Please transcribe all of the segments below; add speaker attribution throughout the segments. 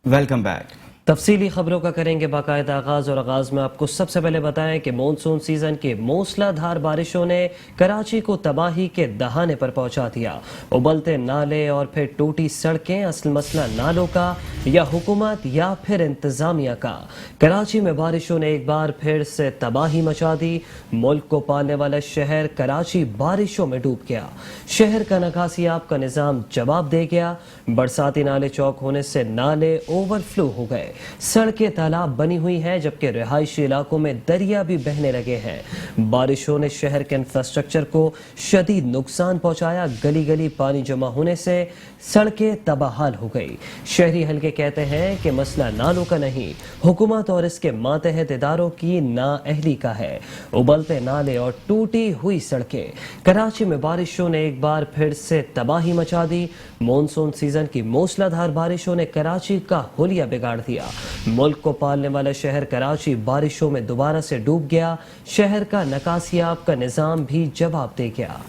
Speaker 1: Welcome back.
Speaker 2: तफसीली खबरों का करेंगे बाकायदा आगाज और आगाज में आपको सबसे पहले बताएं कि मानसून सीजन की मूसलाधार बारिशों ने कराची को तबाही के दहाने पर पहुंचा दिया। उबलते नाले और फिर टूटी सड़कें, असल मसला नालों का या हुकूमत या फिर इंतजामिया का। कराची में बारिशों ने एक बार फिर से तबाही मचा दी। मुल्क को पालने वाला शहर कराची बारिशों में डूब गया। शहर का निकासियाब का निजाम जवाब दे गया। बरसाती नाले चौक होने से नाले ओवरफ्लो हो गए, सड़कें तालाब बनी हुई हैं, जबकि रिहायशी इलाकों में दरिया भी बहने लगे हैं। बारिशों ने शहर के इंफ्रास्ट्रक्चर को शदीद नुकसान पहुंचाया। गली गली पानी जमा होने से सड़कें तबाहाल हो गई। शहरी हलके कहते हैं कि मसला नालों का नहीं, हुकूमत और इसके मातहत इदारों की नाअहली का है। उबलते नाले और टूटी हुई सड़कें। कराची में बारिशों ने एक बार फिर से तबाही मचा दी। मानसून सीजन की मूसलाधार बारिशों ने कराची का हुलिया बिगाड़ दिया। मुल्क को पालने वाला शहर कराची बारिशों में दोबारा से डूब गया। शहर का निकासियाब का निजाम भी जवाब दे गया।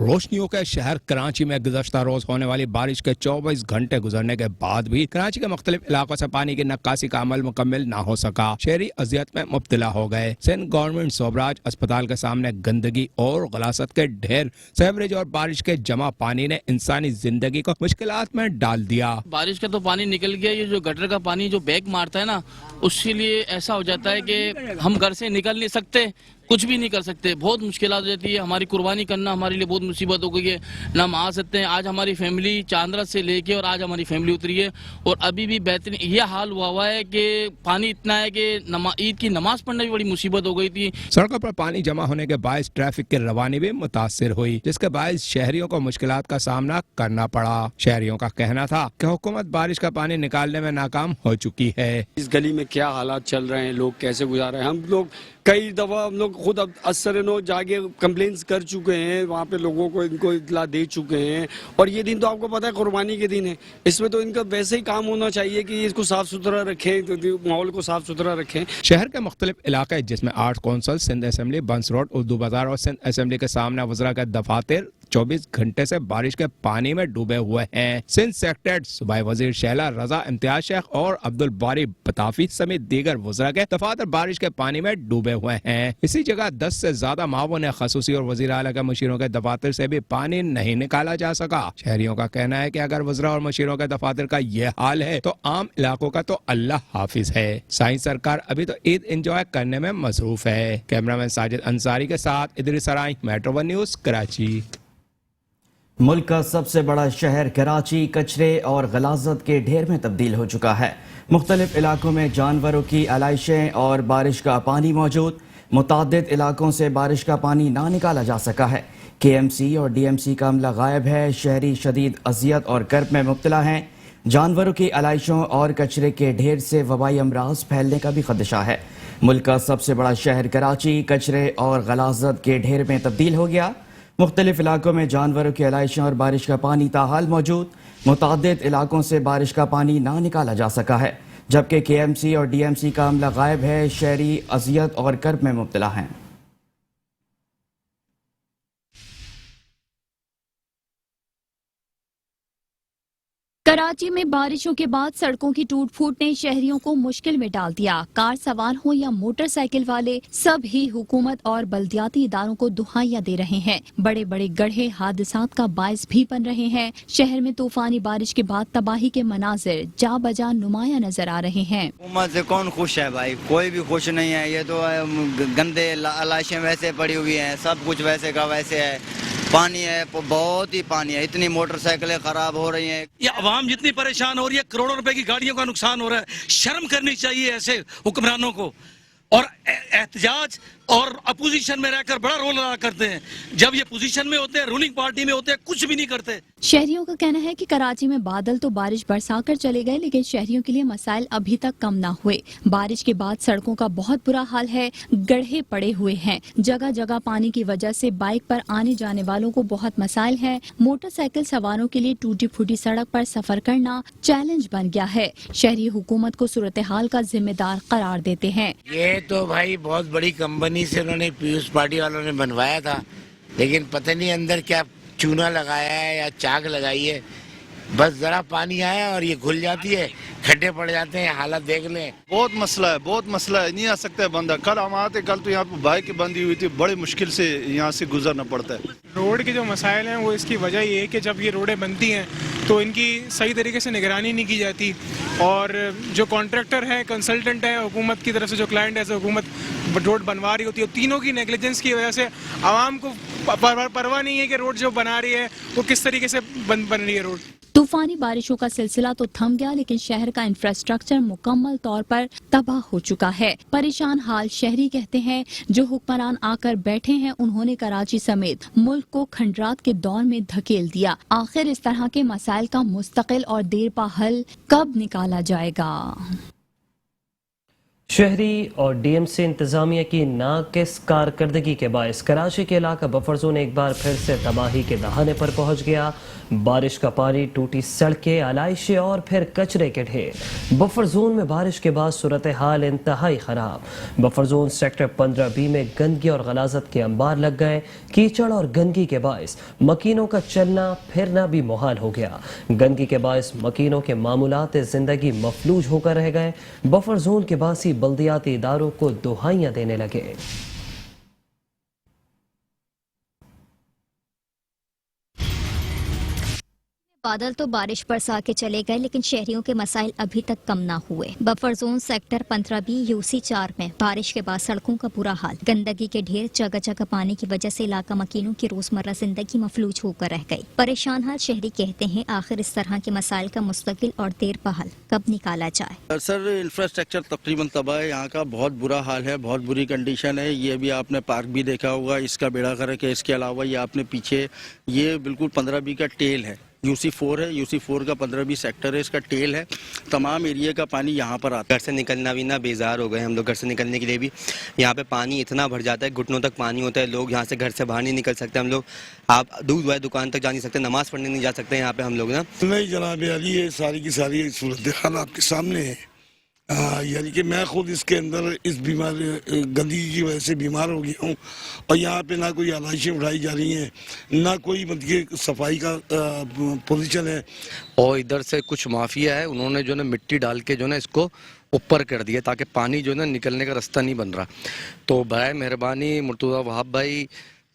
Speaker 3: रोशनियों के शहर कराची में गुज़श्ता रोज होने वाली बारिश के 24 घंटे गुजरने के बाद भी कराची के मुख्तलिफ इलाकों से पानी की निकासी का अमल मुकम्मल न हो सका। शहरी अजियत में मुब्तला हो गए। सिंध गवर्नमेंट सोबराज अस्पताल के सामने गंदगी और गलासत के ढेर, सेवरेज और बारिश के जमा पानी ने इंसानी जिंदगी को मुश्किलात में डाल दिया।
Speaker 4: बारिश का तो पानी निकल गया, ये जो गटर का पानी जो बैग मारता है ना, उसके लिए ऐसा हो जाता है कि हम घर से निकल नहीं सकते, कुछ भी नहीं कर सकते। बहुत मुश्किल हो जाती है। हमारी कुर्बानी करना हमारे लिए बहुत मुसीबत हो गई है, ना हम आ सकते हैं। आज हमारी फैमिली चांदरा से लेके और आज हमारी फैमिली उतरी है और अभी भी बेहतरीन ये हाल हुआ है कि पानी इतना है कि ईद की नमाज पढ़ना भी बड़ी मुसीबत हो गई थी।
Speaker 3: सड़कों पर पानी जमा होने के बायस ट्रैफिक की रवानी भी मुतासिर हुई, जिसके बायस शहरियों को मुश्किलात का सामना करना पड़ा। शहरियों का कहना था कि हुकूमत बारिश का पानी निकालने में नाकाम हो चुकी है।
Speaker 5: इस गली में क्या हालात चल रहे हैं, लोग कैसे गुजार रहे हैं। हम लोग कई दफा हम लोग खुद अब असर नो जाके कंप्लेंट्स कर चुके हैं, वहाँ पे लोगों को इनको इतला दे चुके हैं। और ये दिन तो आपको पता है कुर्बानी के दिन है, इसमें तो इनका वैसे ही काम होना चाहिए कि इसको साफ सुथरा रखें, तो माहौल को साफ सुथरा रखें।
Speaker 3: शहर के मुख्तलिफ इलाके जिसमें आर्ट कौंसल, सिंध असेंबली, बंस रोड, उर्दू बाजार और सिंध असेंबली के सामने वज़रा के दफातर 24 घंटे से बारिश के पानी में डूबे हुए हैं। सिंध सेक्रेटरी सूबाई वजीर शैला रजा, इम्तियाज शेख और अब्दुल बारी बताफी समेत दीगर वज़रा के दफातर बारिश के पानी में डूबे हुए हैं। इसी जगह 10 से ज्यादा मावोन खसूसी और वज़ीर आला के मशीरों के दफातर से भी पानी नहीं निकाला जा सका। शहरियों का कहना है कि अगर वज़रा और मशीरों के दफातर का ये हाल है तो आम इलाकों का तो अल्लाह हाफिज है। साइंस सरकार अभी तो ईद एंजॉय करने में मसरूफ है। कैमरामैन साजिद अंसारी के साथ इदरीस सराई, मेट्रो वन न्यूज, कराची।
Speaker 1: मुल्क का सबसे बड़ा शहर कराची कचरे और गलाजत के ढेर में तब्दील हो चुका है। मुख्तलिफ इलाकों में जानवरों की आलाइशें और बारिश का पानी मौजूद। मुतादिद इलाकों से बारिश का पानी ना निकाला जा सका है। KMC और DMC का अमला गायब है। शहरी शदीद अजियत और कर्ब में मुब्तला हैं। जानवरों की आलाइशों और कचरे के ढेर से वबाई अमराज फैलने का भी खदशा है। मुल्क का सबसे बड़ा शहर कराची कचरे और गलाजत के ढेर में तब्दील हो गया। मुख्तलिफ इलाकों में जानवरों की आलाइशें और बारिश का पानी ताहाल मौजूद। मुतादिद इलाकों से बारिश का पानी ना निकाला जा सका है, जबकि KMC और DMC का अमला गायब है। शहरी अजियत और कर्ब में मुब्तला हैं।
Speaker 6: कराची में बारिशों के बाद सड़कों की टूट फूट ने शहरियों को मुश्किल में डाल दिया। कार सवार हो या मोटरसाइकिल वाले, सब ही हुकूमत और बल्दियाती इदारों को दुहाइयां दे रहे हैं। बड़े बड़े गड्ढे हादसात का बायस भी बन रहे हैं। शहर में तूफानी बारिश के बाद तबाही के मनाजिर जा बजा नुमाया नजर आ रहे हैं।
Speaker 7: हुकूमत से कौन खुश है भाई, कोई भी खुश नहीं है। ये तो गंदे लाशें वैसे पड़ी हुई हैं, सब कुछ वैसे का वैसे है। पानी है, बहुत ही पानी है, इतनी मोटरसाइकिलें खराब हो रही हैं।
Speaker 8: ये आवाम जितनी परेशान हो रही है, करोड़ों रुपए की गाड़ियों का नुकसान हो रहा है। शर्म करनी चाहिए ऐसे हुक्मरानों को। और एहतजाज और अपोजिशन में रहकर बड़ा रोल अदा करते हैं। जब ये पोजीशन में होते हैं, रूलिंग पार्टी में होते हैं, कुछ भी नहीं करते।
Speaker 6: शहरियों का कहना है कि कराची में बादल तो बारिश बरसा कर चले गए, लेकिन शहरियों के लिए मसाइल अभी तक कम ना हुए। बारिश के बाद सड़कों का बहुत बुरा हाल है। गड्ढे पड़े हुए हैं। जगह जगह पानी की वजह से बाइक पर आने जाने वालों को बहुत मसाइल है। मोटरसाइकिल सवारों के लिए टूटी फूटी सड़क पर सफर करना चैलेंज बन गया है। शहरी हुकूमत को सूरत हाल का जिम्मेदार करार देते हैं।
Speaker 9: ये तो भाई बहुत बड़ी कंपनी پانی سے انہوں نے پیپلز پارٹی والوں نے بنوایا تھا، لیکن پتہ نہیں اندر کیا چونا لگایا ہے یا چاک لگائی ہے، بس ذرا پانی آیا اور یہ گھل جاتی ہے، کھڈے پڑ جاتے ہیں. حالت دیکھ لیں.
Speaker 10: بہت مسئلہ ہے، نہیں آ سکتا ہے بندہ. کل ہم آتے، کل تو یہاں پہ بائک بندی ہوئی تھی، بڑے مشکل سے یہاں سے گزرنا پڑتا ہے.
Speaker 11: روڈ کے جو مسائل ہیں وہ اس کی وجہ یہ ہے کہ جب یہ روڈیں بنتی ہیں تو ان کی صحیح طریقے سے نگرانی نہیں کی جاتی، اور جو کانٹریکٹر ہے، کنسلٹنٹ ہے، حکومت کی طرف سے جو کلائنٹ ہے، حکومت روڈ بنوا رہی ہوتی ہے، تینوں کی نیگلیجنس کی وجہ سے عوام کو پرواہ نہیں ہے کہ روڈ جو بنا رہی ہے وہ کس طریقے سے بن رہی ہے روڈ.
Speaker 6: طوفانی بارشوں کا سلسلہ تو تھم گیا، لیکن شہر کا انفراسٹرکچر مکمل طور پر تباہ ہو چکا ہے. پریشان حال شہری کہتے ہیں جو حکمران آ کر بیٹھے ہیں انہوں نے کراچی سمیت ملک کو کھنڈرات کے دور میں دھکیل دیا. آخر اس طرح کے مسائل کا مستقل اور دیر پا حل کب نکالا جائے گا؟
Speaker 2: شہری اور ڈی ایم سی انتظامیہ کی ناقص کارکردگی کے باعث کراچی کے علاقہ بفر زون ایک بار پھر سے تباہی کے دہانے پر پہنچ گیا. بارش کا پانی، ٹوٹی سڑکیں، علائشیں اور پھر کچرے کے ڈھیر. بفر زون میں بارش کے بعد صورتحال انتہائی خراب. بفر زون سیکٹر 15B میں گندگی اور غلاظت کے انبار لگ گئے. کیچڑ اور گندگی کے باعث مکینوں کا چلنا پھرنا بھی محال ہو گیا. گندگی کے باعث مکینوں کے معمولات زندگی مفلوج ہو کر رہ گئے. بفر زون کے باسی بلدیاتی اداروں کو دہائیاں دینے لگے.
Speaker 12: بادل تو بارش برسا کے چلے گئے، لیکن شہریوں کے مسائل ابھی تک کم نہ ہوئے. Buffer zone sector 15B UC 4 میں بارش کے بعد سڑکوں کا برا حال، گندگی کے ڈھیر، جگہ جگہ پانی کی وجہ سے علاقہ مکینوں کی روزمرہ زندگی مفلوج ہو کر رہ گئی. پریشان حال شہری کہتے ہیں آخر اس طرح کے مسائل کا مستقل اور دیر پا حل کب نکالا جائے.
Speaker 13: سر انفراسٹرکچر تقریباً تباہ ہے، یہاں کا بہت برا حال ہے، بہت بری کنڈیشن ہے. یہ بھی آپ نے پارک بھی دیکھا ہوگا، اس کا بیڑا غرق ہے. اس کے علاوہ یہ آپ نے پیچھے یہ بالکل 15B کا ٹیل ہے، UC 4 ہے، UC 4 کا 15B سیکٹر ہے، اس کا ٹیل ہے. تمام ایریا کا پانی یہاں پر آتا ہے.
Speaker 14: گھر سے نکلنا بھی نہ بیزار ہو گئے ہم لوگ. گھر سے نکلنے کے لیے بھی یہاں پہ پانی اتنا بھر جاتا ہے، گھٹنوں تک پانی ہوتا ہے. لوگ یہاں سے گھر سے باہر نہیں نکل سکتے. ہم لوگ آپ دودھ وائے دکان تک جا نہیں سکتے، نماز پڑھنے نہیں جا سکتے یہاں پہ ہم لوگ نا.
Speaker 15: نہیں جناب علی، یہ ساری کی ساری صورتحال آپ کے سامنے ہے. یعنی کہ میں خود اس کے اندر اس گندگی کی وجہ سے بیمار ہو گیا ہوں، اور یہاں پہ نہ کوئی علائشیں اٹھائی جا رہی ہیں، نہ کوئی مطلب صفائی کا پوزیشن ہے.
Speaker 16: اور ادھر سے کچھ مافیا ہے، انہوں نے جو نا مٹی ڈال کے جو نا اس کو اوپر کر دیا تاکہ پانی جو نا نکلنے کا راستہ نہیں بن رہا. تو برائے مہربانی مرتضیٰ وہاب بھائی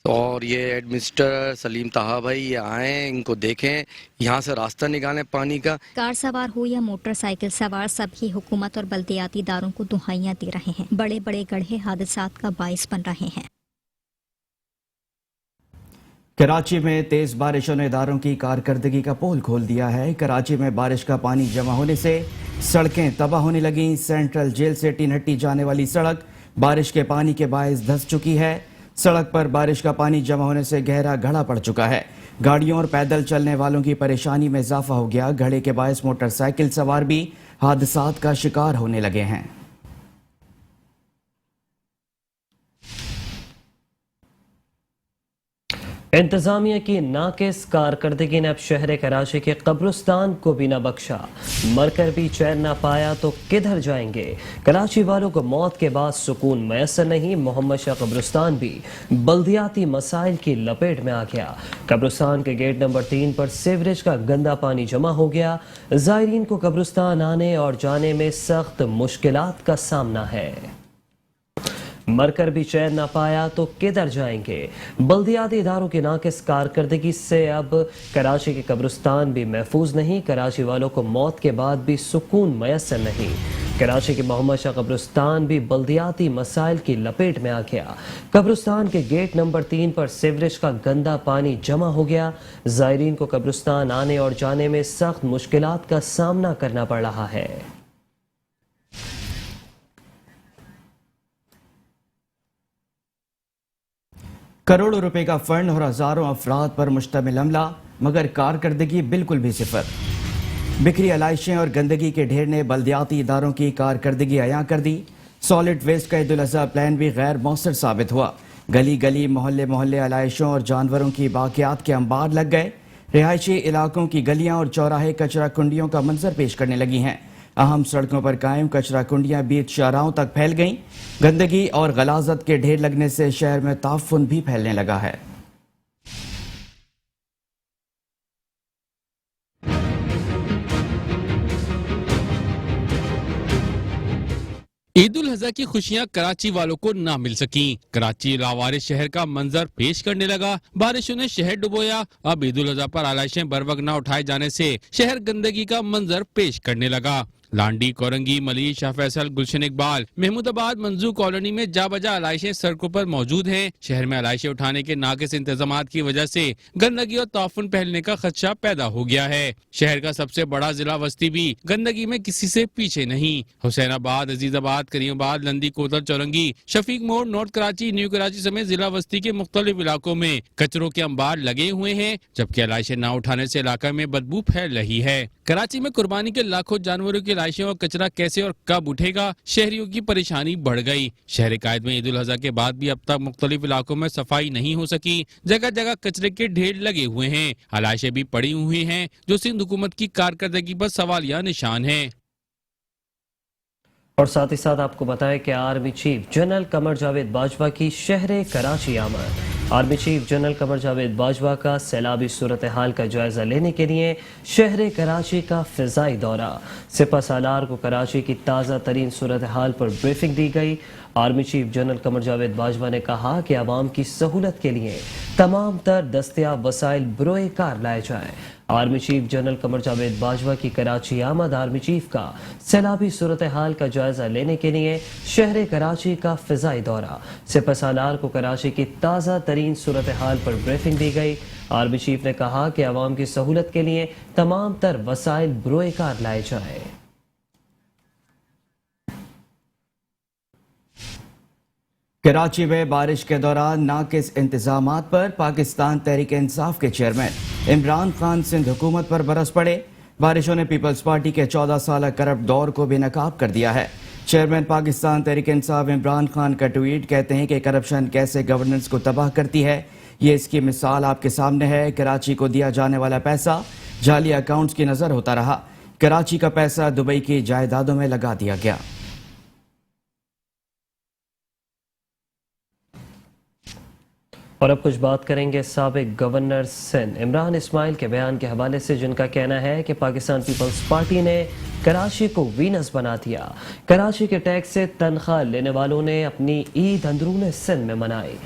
Speaker 16: اور یہ ایڈمنسٹر سلیم طہا بھائی یہ آئیں، ان کو دیکھیں، یہاں سے راستہ نکالیں پانی کا.
Speaker 12: کار سوار ہو یا موٹر سائیکل سوار، سبھی حکومت اور بلدیاتی اداروں کو دہائیاں دے رہے ہیں. بڑے بڑے گڑھے حادثات کا باعث بن رہے ہیں.
Speaker 1: کراچی میں تیز بارشوں نے اداروں کی کارکردگی کا پول کھول دیا ہے. کراچی میں بارش کا پانی جمع ہونے سے سڑکیں تباہ ہونے لگیں. سینٹرل جیل سے ٹین ہٹی جانے والی سڑک بارش کے پانی کے باعث دھس چکی ہے. سڑک پر بارش کا پانی جمع ہونے سے گہرا گھڑا پڑ چکا ہے. گاڑیوں اور پیدل چلنے والوں کی پریشانی میں اضافہ ہو گیا. گھڑے کے باعث موٹر سائیکل سوار بھی حادثات کا شکار ہونے لگے ہیں.
Speaker 2: انتظامیہ کی ناقص کارکردگی نے اب شہر کراچی کے قبرستان کو بھی نہ بخشا. مر کر بھی چین نہ پایا تو کدھر جائیں گے. کراچی والوں کو موت کے بعد سکون میسر نہیں. محمد شاہ قبرستان بھی بلدیاتی مسائل کی لپیٹ میں آ گیا. قبرستان کے گیٹ نمبر 3 پر سیوریج کا گندا پانی جمع ہو گیا. زائرین کو قبرستان آنے اور جانے میں سخت مشکلات کا سامنا ہے. مر کر بھی چین نہ پایا تو کدھر جائیں گے. بلدیاتی اداروں کی ناقص کارکردگی سے اب کراچی کے قبرستان بھی محفوظ نہیں. کراچی والوں کو موت کے بعد بھی سکون میسر نہیں. کراچی کے محمد شاہ قبرستان بھی بلدیاتی مسائل کی لپیٹ میں آ گیا. قبرستان کے گیٹ نمبر 3 پر سیوریج کا گندا پانی جمع ہو گیا. زائرین کو قبرستان آنے اور جانے میں سخت مشکلات کا سامنا کرنا پڑ رہا ہے.
Speaker 1: کروڑوں روپے کا فنڈ اور ہزاروں افراد پر مشتمل عملہ، مگر کارکردگی بالکل بھی صفر. بکھری علائشیں اور گندگی کے ڈھیر نے بلدیاتی اداروں کی کارکردگی عیاں کر دی. سالڈ ویسٹ کا عید الاضحیٰ پلان بھی غیر مؤثر ثابت ہوا. گلی گلی محلے محلے علائشوں اور جانوروں کی باقیات کے انبار لگ گئے. رہائشی علاقوں کی گلیاں اور چوراہے کچرا کنڈیوں کا منظر پیش کرنے لگی ہیں. अहम सड़कों पर कायम कचरा कुंडियां बीच शाहराहों तक फैल गईं। गंदगी और गलाजत के ढेर लगने से शहर में ताफुन भी फैलने लगा है।
Speaker 3: ईद उल अजहा की खुशियां कराची वालों को ना मिल सकी। कराची लावारिस शहर का मंजर पेश करने लगा। बारिशों ने शहर डुबोया। अब ईद उल अजहा पर आलाइशें बर वक्त न उठाए जाने से शहर गंदगी का मंजर पेश करने लगा। लांडी, कोरंगी, मली, शाह फैसल, गुलशन इकबाल, महमूदाबाद, मंजू कॉलोनी में जा बजा आलाइशें सड़कों पर मौजूद हैं। शहर में आलाइशें उठाने के नाकिस इंतजामात की वजह से गंदगी और ताफुन फैलने का खदशा पैदा हो गया है। शहर का सबसे बड़ा जिला वस्ती भी गंदगी में किसी से पीछे नहीं। हुसैनाबाद, अजीजाबाद, करीमाबाद, लंदी, कोतल, चौरंगी, शफीक मोड़, नॉर्थ कराची, न्यू कराची समेत जिला वस्ती के मुख्तलिफ इलाकों में कचरों के अंबार लगे हुए हैं, जबकि आलाइशें न उठाने से इलाके में बदबू फैल रही है। कराची में कुर्बानी के लाखों जानवरों की लाशें और कचरा कैसे और कब उठेगा, शहरियों की परेशानी बढ़ गई। शहर कायद में ईद उल अजहा के बाद भी अब तक मुख्तलिफ इलाकों में सफाई नहीं हो सकी। जगह जगह कचरे के ढेर लगे हुए हैं। लाशें भी पड़ी हुई हैं, जो सिंध हुकूमत की कारकर्दगी पर सवालिया निशान है।
Speaker 2: और साथ ही साथ आपको बताएं कि army chief general Qamar Javed Bajwa की शहर कराची आमद। Army chief general Qamar Javed Bajwa का सैलाबी सूरत हाल का जायजा लेने के लिए शहर कराची का फिजाई दौरा। सिपह सालार को कराची की ताज़ा तरीन सूरत हाल पर ब्रीफिंग दी गई। Army chief general Qamar Javed Bajwa ने कहा कि आवाम की सहूलत के लिए तमाम तर दस्तयाब वसाइल बरोए कार लाए जाएं। Army chief general Qamar Javed Bajwa की कराची आमद आर्मी चीफ का सैलाबी सूरत हाल का जायजा लेने के लिए शहर कराची का फिजाई दौरा। सिपह सालार को कराची की ताज़ा तरीन सूरत हाल पर ब्रीफिंग दी गई। आर्मी चीफ ने कहा कि आवाम की सहूलत के लिए तमाम तर वसाइल बरोए कार लाए जाएं।
Speaker 1: कराची में बारिश के दौरान नाकिस इंतजामात पर पाकिस्तान तहरीक इंसाफ के चेयरमैन इमरान खान सिंध हुकूमत पर बरस पड़े। बारिशों ने पीपल्स पार्टी के 14 साल करप्ट दौर को भी नकाब कर दिया है। चेयरमैन पाकिस्तान तहरीक इंसाफ इमरान खान का ट्वीट कहते हैं कि करप्शन कैसे गवर्नेंस को तबाह करती है, ये इसकी मिसाल आपके सामने है। कराची को दिया जाने वाला पैसा जाली अकाउंट्स की नजर होता रहा। कराची का पैसा दुबई की जायदादों में लगा दिया गया।
Speaker 2: और अब कुछ बात करेंगे साबिक गवर्नर सिंध इमरान इस्माइल के बयान के हवाले से, जिनका कहना है कि पाकिस्तान पीपल्स पार्टी ने कराची को वीनस बना दिया। कराची के टैक्स से तनख्वाह लेने वालों ने अपनी ईद अंदरूने सिंध में मनाई।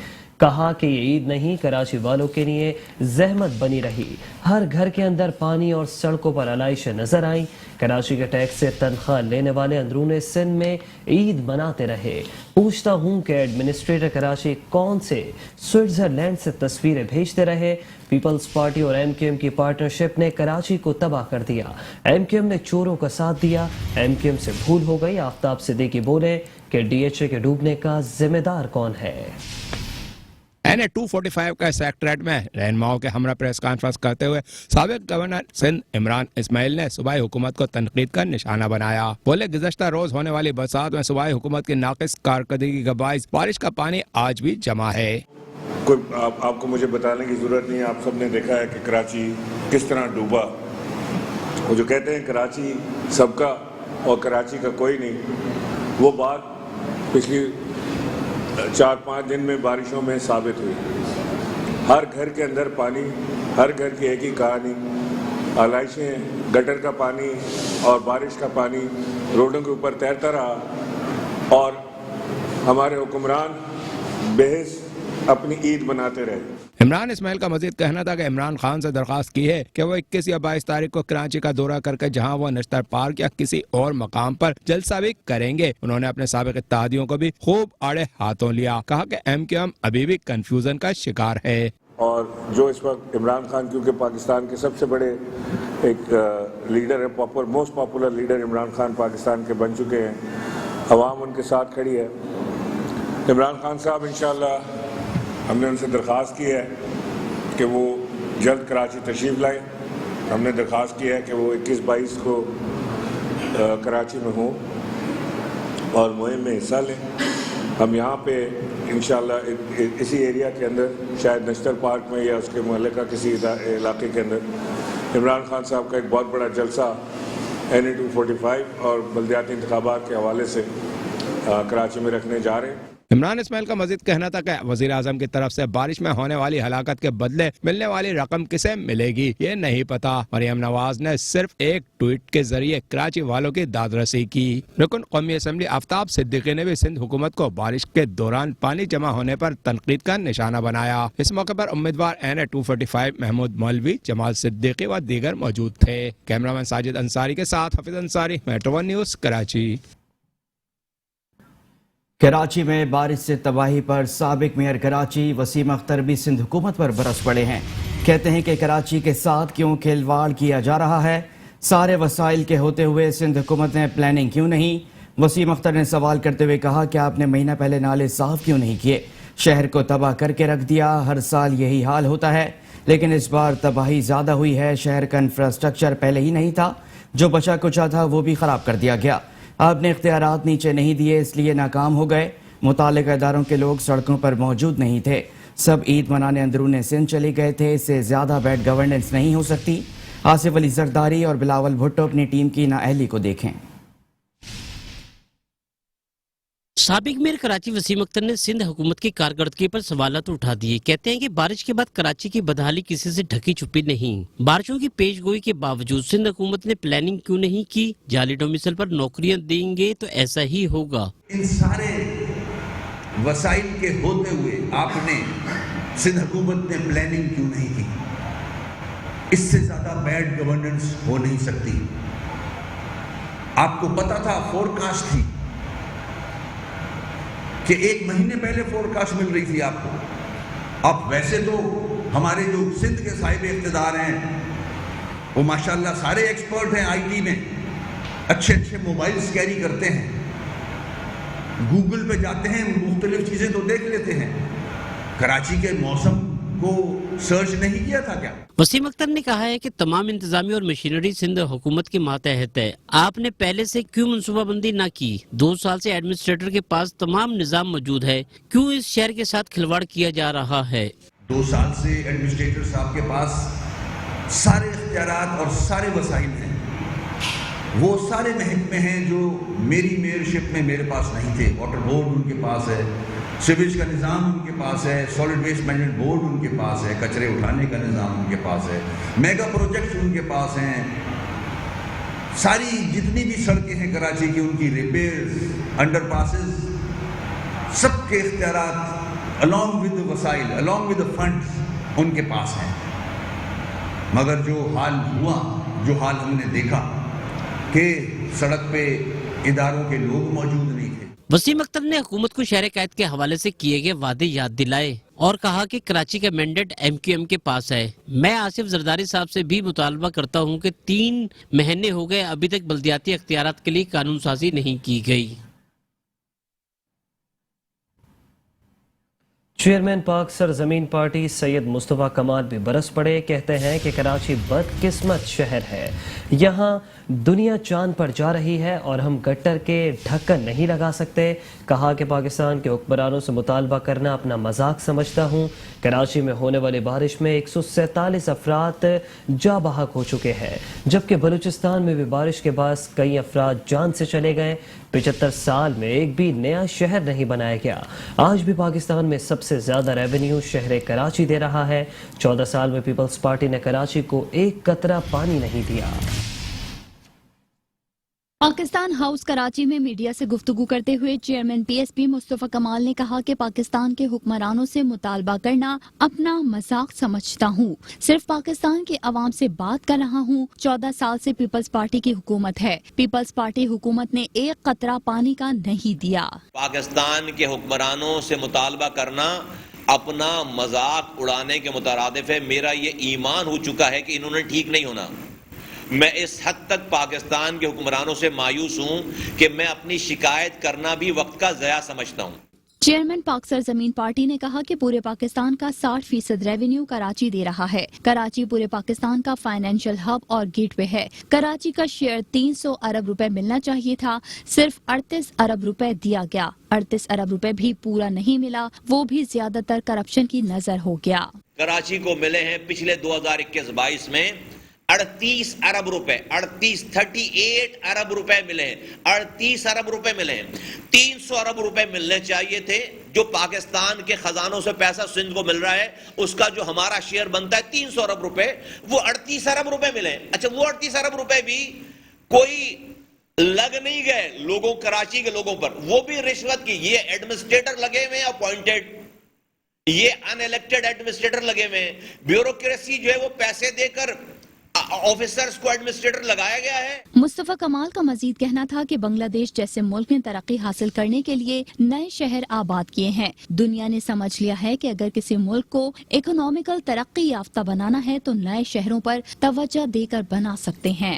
Speaker 2: कहा कि ये ईद नहीं, कराची वालों के लिए जहमत बनी रही। हर घर के अंदर पानी और सड़कों पर आलाइशें नजर आई। कराची के टैक्स से तनख्वाह लेने वाले अंदरूने सिंध में ईद मनाते रहे। पूछता हूँ कि एडमिनिस्ट्रेटर कराची कौन से स्विट्जरलैंड से तस्वीरें भेजते रहे। पीपल्स पार्टी और एमक्यूएम की पार्टनरशिप ने कराची को तबाह कर दिया। एमक्यूएम ने चोरों का साथ दिया। एमक्यूएम से भूल हो गई। आफ्ताब सिद्दीकी बोले कि डीएचए के डूबने का जिम्मेदार कौन है।
Speaker 3: NA 245 का सेक्रेटरीट में रहनुमाओं के हमरा प्रेस कॉन्फ्रेंस करते हुए साबिक गवर्नर सिंध इमरान इस्माइल ने सूबाई हुकूमत को तनकीद का निशाना बनाया। बोले गुज़श्ता रोज होने वाली बरसात में सूबाई हुकूमत की नाकिस कारकर्दगी का बाइस बारिश का पानी आज भी जमा है।
Speaker 17: आपको मुझे बताने की जरूरत नहीं है, आप सबने देखा है कि कराची किस तरह डूबा। वो जो कहते हैं कराची सबका और कराची का कोई नहीं, वो बात पिछली 4-5 दिन में बारिशों में साबित हुई। हर घर के अंदर पानी, हर घर की एक ही कहानी, आलाइशें, गटर का पानी और बारिश का पानी रोडों के ऊपर तैरता रहा और हमारे हुक्मरान बेहिस अपनी ईद मनाते रहे।
Speaker 3: इमरान इस्माइल का मजीद कहना था कि इमरान खान से दरख्वास्त की है कि वो 21 या 22 तारीख को कराची का दौरा करके जहां वो नश्तर पार्क या किसी और मकाम पर जलसा भी करेंगे। उन्होंने अपने साबिक इत्तेहादियों को भी खूब आड़े हाथों लिया। कहा कि एमक्यूएम अभी भी कंफ्यूजन का शिकार है।
Speaker 17: और जो इस वक्त इमरान खान, क्योंकि पाकिस्तान के सबसे बड़े एक लीडर है, most popular leader Imran Khan Pakistan के बन चुके हैं, अवाम उनके साथ खड़ी है। इमरान खान साहब इंशाअल्लाह हमने उनसे दरख्वास्त की है कि वो जल्द कराची तशरीफ़ लाएँ। हमने दरख्वास्त की है कि वो 21-22 को कराची में हों और मुहिम में हिस्सा लें। हम यहाँ पे इंशाअल्लाह इसी एरिया के अंदर, शायद नश्तर पार्क में या उसके मोहल्ले का किसी इलाके के अंदर, इमरान खान साहब का एक बहुत बड़ा जलसा NA 245 और बल्दियाती इंतखाबात के हवाले से कराची में रखने जा रहे हैं।
Speaker 3: इमरान इस्माइल का मजीद कहना था कि वजीर आजम की तरफ से बारिश में होने वाली हलाकत के बदले मिलने वाली रकम किसे मिलेगी ये नहीं पता। मरियम नवाज ने सिर्फ एक ट्वीट के जरिए कराची वालों की दादरसी की। रुकन कौमी असम्बली आफ्ताब सिद्दीकी ने भी सिंध हुकूमत को बारिश के दौरान पानी जमा होने पर तनकीद का निशाना बनाया। इस मौके पर उम्मीदवार NA 245 महमूद मौलवी, जमाल सिद्दीकी व दीगर मौजूद थे। कैमरामैन साजिद अंसारी के साथ हफीज अंसारी, मेट्रो 1 न्यूज, कराची।
Speaker 1: कराची में बारिश से तबाही पर साबिक मेयर कराची वसीम अख्तर भी सिंध हुकूमत पर बरस पड़े हैं। कहते हैं कि कराची के साथ क्यों खिलवाड़ किया जा रहा है, सारे वसाइल के होते हुए सिंध हुकूमत ने प्लानिंग क्यों नहीं। वसीम अख्तर ने सवाल करते हुए कहा कि आपने महीना पहले नाले साफ क्यों नहीं किए, शहर को तबाह करके रख दिया। हर साल यही हाल होता है, लेकिन इस बार तबाही ज़्यादा हुई है। शहर का इंफ्रास्ट्रक्चर पहले ही नहीं था, जो बचा कुचा था वो भी ख़राब कर दिया गया। आपने इख्तियारात नीचे नहीं दिए, इसलिए नाकाम हो गए। मुतालिका इदारों के लोग सड़कों पर मौजूद नहीं थे, सब ईद मनाने अंदरूने सिंध चले गए थे। इससे ज़्यादा बैड गवर्नेंस नहीं हो सकती। आसिफ अली जरदारी और बिलावल भुट्टो अपनी टीम की नाअहली को देखें।
Speaker 18: साबिक मेयर कराची वसीम अख्तर ने सिंध हुकूमत की कारकर्दगी पर सवालात उठा दिए। कहते हैं कि बारिश के बाद कराची की बदहाली किसी से ढकी छुपी नहीं। बारिशों की पेशगोई के बावजूद सिंध हुकूमत ने प्लानिंग क्यों नहीं की। जाली डोमिसल पर नौकरियां देंगे तो ऐसा ही होगा।
Speaker 19: इन सारे वसाइल के होते हुए आपने सिंध हुकूमत ने प्लानिंग क्यों नहीं की। इससे ज्यादा बैड गवर्नेंस हो नहीं सकती। आपको पता था, फोरकास्ट थी कि एक महीने पहले फोरकास्ट मिल रही थी आपको। अब वैसे तो हमारे जो सिंध के साहिब इख्तिदार हैं वो माशाल्लाह सारे एक्सपर्ट हैं IT में, अच्छे अच्छे मोबाइल्स कैरी करते हैं, गूगल पे जाते हैं, मुख्तलिफ चीज़ें तो देख लेते हैं। कराची के मौसम को सर्च नहीं किया था क्या?
Speaker 18: वसीम अख्तर ने कहा है कि तमाम इंतजामी और मशीनरी सिंध हुकूमत के मातहत है। आपने पहले से क्यों मनसूबाबंदी ना की। 2 साल से एडमिनिस्ट्रेटर के पास तमाम निजाम मौजूद है, क्यों इस शहर के साथ खिलवाड़ किया जा रहा है।
Speaker 19: 2 साल से एडमिनिस्ट्रेटर साहब के पास सारे इख्तियारात और सारे वसाइल हैं। वो सारे महकमे हैं जो मेरी मेयरशिप में मेरे पास नहीं थे। वाटर बोर्ड उनके पास है, सीवेज का निज़ाम उनके पास है, सॉलिड वेस्ट मैनेजमेंट बोर्ड उनके पास है, कचरे उठाने का निज़ाम उनके पास है, मेगा प्रोजेक्ट्स उनके पास हैं। सारी जितनी भी सड़कें हैं कराची की, उनकी रिपेयर्स, अंडरपासेस, सबके इख्तियारात अलॉन्ग विद वसाइल, अलॉन्ग विद फंड्स उनके पास हैं। मगर जो हाल हुआ, जो हाल हमने देखा कि सड़क पे इदारों के लोग मौजूद नहीं थे।
Speaker 18: वसीम अख्तर ने हुकूमत को शहर कैद के हवाले से किए गए वादे याद दिलाए और कहा कि कराची का मैंडेट MQM के पास है। मैं आसिफ जरदारी साहब से भी मुतालबा करता हूं कि 3 महीने हो गए अभी तक बल्दियाती अख्तियारात के लिए कानून साजी नहीं की गई।
Speaker 2: चेयरमैन पाक सरजमीन पार्टी सैयद मुस्तफ़ा कमाल भी बरस पड़े। कहते हैं कि कराची बदकिस्मत शहर है, यहाँ दुनिया चांद पर जा रही है और हम गट्टर के ढक्कन नहीं लगा सकते। कहा कि पाकिस्तान के हुक्मरानों से मुतालबा करना अपना मजाक समझता हूँ। कराची में होने वाली बारिश में 147 अफराद जा बहक हो चुके हैं, जबकि बलूचिस्तान में भी बारिश के बाद कई अफराद जान से चले गए। 75 साल में एक भी नया शहर नहीं बनाया गया। आज भी पाकिस्तान में सबसे ज्यादा रेवेन्यू शहर कराची दे रहा है। 14 साल में पीपल्स पार्टी ने कराची को एक कतरा पानी नहीं दिया।
Speaker 6: पाकिस्तान हाउस कराची में मीडिया से गुफ्तगू करते हुए चेयरमैन PSP मुस्तफ़ा कमाल ने कहा कि पाकिस्तान के हुक्मरानों से मुतालबा करना अपना मजाक समझता हूँ। सिर्फ पाकिस्तान के अवाम से बात कर रहा हूँ। 14 साल से पीपल्स पार्टी की हुकूमत है। पीपल्स पार्टी हुकूमत ने एक कतरा पानी का नहीं दिया।
Speaker 20: पाकिस्तान के हुक्मरानों से मुतालबा करना अपना मजाक उड़ाने के मुतरादिफ है। मेरा ये ईमान हो चुका है कि इन्होंने ठीक नहीं होना। मैं इस हद तक पाकिस्तान के हुक्मरानों से मायूस हूं कि मैं अपनी शिकायत करना भी वक्त का ज़या समझता हूं।
Speaker 6: चेयरमैन पाक सरजमीन पार्टी ने कहा कि पूरे पाकिस्तान का 60% रेवेन्यू कराची दे रहा है। कराची पूरे पाकिस्तान का फाइनेंशियल हब और गेटवे है। कराची का शेयर 300 अरब रुपए मिलना चाहिए था, सिर्फ 38 अरब रुपए दिया गया। 38 अरब रुपए भी पूरा नहीं मिला, वो भी ज्यादातर करप्शन की नजर हो गया।
Speaker 20: कराची को मिले हैं पिछले 2021-22 में 38 अरब रुपए 38 अरब रुपए मिले हैं, 38 अरब रुपए मिले हैं। 300 अरब रुपए मिलने चाहिए थे जो पाकिस्तान के खजानों से पैसा सिंध को मिल रहा है, उसका जो हमारा शेयर बनता है 300 अरब रुपए, वो 38 अरब रुपए मिले। अच्छा, वो 38 अरब रुपए भी कोई लग नहीं गए लोगों, कराची के लोगों पर, वो भी रिश्वत की। ये एडमिनिस्ट्रेटर लगे हुए हैं अपॉइंटेड, ये अनइलेक्टेड एडमिनिस्ट्रेटर लगे हुए हैं। ब्यूरोक्रेसी जो है वो पैसे देकर ऑफिसर्स को एडमिनिस्ट्रेटर लगाया गया है।
Speaker 6: मुस्तफा कमाल का मजीद कहना था कि बांग्लादेश जैसे मुल्क ने तरक्की हासिल करने के लिए नए शहर आबाद किए हैं। दुनिया ने समझ लिया है कि अगर किसी मुल्क को इकोनॉमिकल तरक्की याफ्ता बनाना है तो नए शहरों पर तवज्जो देकर बना सकते हैं।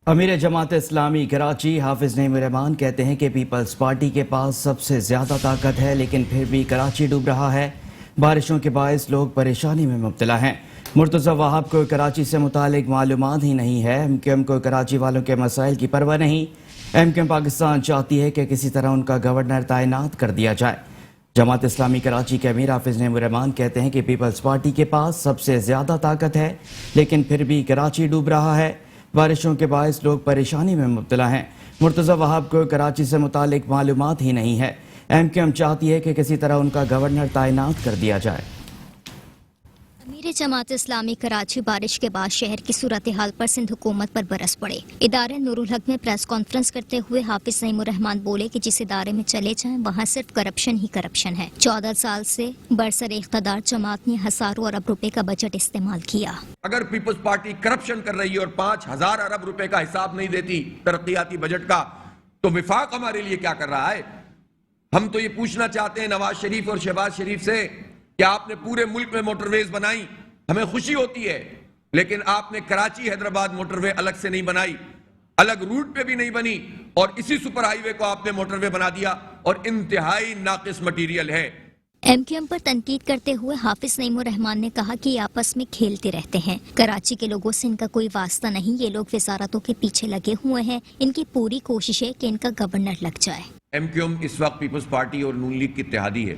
Speaker 1: अमीर जमात इस्लामी कराची हाफिज नईम रहमान कहते हैं कि पीपल्स पार्टी के पास सबसे ज्यादा ताकत है, लेकिन फिर भी कराची डूब रहा है। बारिशों के बायस लोग परेशानी में मुब्तला हैं। मुर्तज़ा वहाब को कराची से मुतालिक मालूमात ही नहीं है। एमक्यूएम को कराची वालों के मसाइल की परवाह नहीं। एमक्यूएम पाकिस्तान चाहती है कि किसी तरह उनका गवर्नर तैनात कर दिया जाए। जमात इस्लामी कराची के अमीर हाफिज नईम रहमान कहते हैं कि पीपल्स पार्टी के पास सबसे ज्यादा ताकत है, लेकिन फिर भी कराची डूब रहा है। बारिशों के बायस लोग परेशानी में मुब्तला हैं। मुर्तज़ा वहाब को कराची से मुतालिक मालूमात ही नहीं है। एमक्यूएम चाहती है कि किसी तरह उनका गवर्नर तैनात कर दिया जाए।
Speaker 12: अमीर जमात इस्लामी कराची बारिश के बाद शहर की सूरत हाल पर सिंध हुकूमत पर बरस पड़े। इदारे नूरुल हक में प्रेस कॉन्फ्रेंस करते हुए हाफिज नईम रहमान बोले कि जिस इदारे में चले जाएं वहाँ सिर्फ करप्शन ही करप्शन है। 14 साल से बरसर इख्तदार जमात ने हजारों अरब रुपए का बजट इस्तेमाल किया।
Speaker 21: अगर पीपल्स पार्टी करप्शन कर रही है और 5000 अरब रुपए का हिसाब नहीं देती तरक्याती बजट का, तो विफाक हमारे लिए क्या कर रहा है? हम तो ये पूछना चाहते हैं नवाज शरीफ और शहबाज शरीफ से कि आपने पूरे मुल्क में मोटरवेज बनाई, हमें खुशी होती है, लेकिन आपने कराची हैदराबाद मोटरवे अलग से नहीं बनाई, अलग रूट पे भी नहीं बनी, और इसी सुपर हाईवे को आपने मोटरवे बना दिया और इंतहाई नाकिस मटीरियल है।
Speaker 12: एमक्यूएम पर तनकीद करते हुए हाफिज नईम रहमान ने कहा कि आपस में खेलते रहते हैं। कराची के लोगों से इनका कोई वास्ता नहीं। ये लोग वजारतों के पीछे लगे हुए हैं। इनकी पूरी कोशिश है कि इनका गवर्नर लग जाए।
Speaker 21: एमक्यूएम इस वक्त पीपल्स पार्टी और नून लीग की इत्तेहादी है,